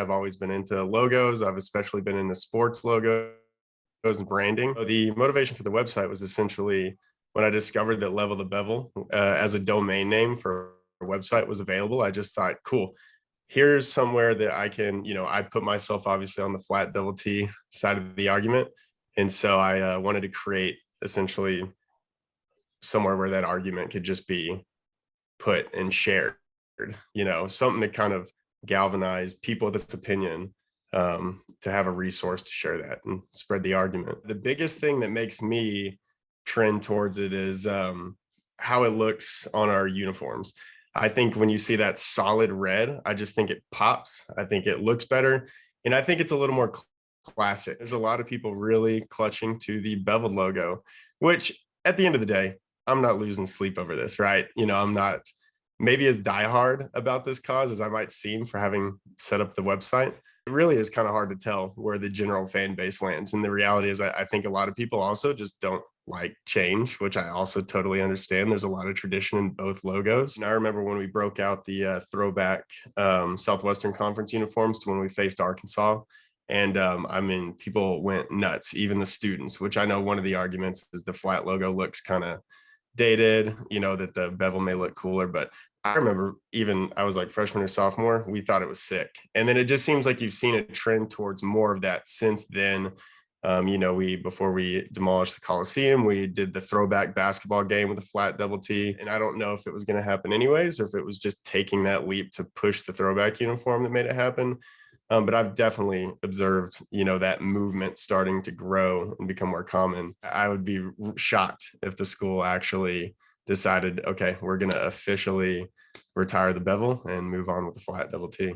I've always been into logos. I've especially been into sports logos and branding. So the motivation for the website was essentially when I discovered that Level the Bevel as a domain name for a website was available. I just thought, cool, here's somewhere that I can, I put myself obviously on the flat double T side of the argument. And so I wanted to create essentially somewhere where that argument could just be put and shared, something to kind of galvanize people with this opinion, to have a resource to share that and spread the argument. The biggest thing that makes me trend towards it is how it looks on our uniforms. I think when you see that solid red, I just think it pops. I think it looks better. And I think it's a little more classic. There's a lot of people really clutching to the beveled logo, which at the end of the day, I'm not losing sleep over this, right? I'm not maybe as diehard about this cause as I might seem for having set up the website. It really is kind of hard to tell where the general fan base lands. And the reality is, I think a lot of people also just don't like change, which I also totally understand. There's a lot of tradition in both logos. And I remember when we broke out the throwback Southwestern Conference uniforms to when we faced Arkansas. And people went nuts, even the students, which I know one of the arguments is the flat logo looks kind of dated, that the bevel may look cooler. But I remember even I was like freshman or sophomore, we thought it was sick. And then it just seems like you've seen a trend towards more of that since then. Before we demolished the Coliseum, we did the throwback basketball game with a flat double T. And I don't know if it was going to happen anyways, or if it was just taking that leap to push the throwback uniform that made it happen. But I've definitely observed, that movement starting to grow and become more common. I would be shocked if the school actually decided, okay, we're going to officially retire the bevel and move on with the flat double T.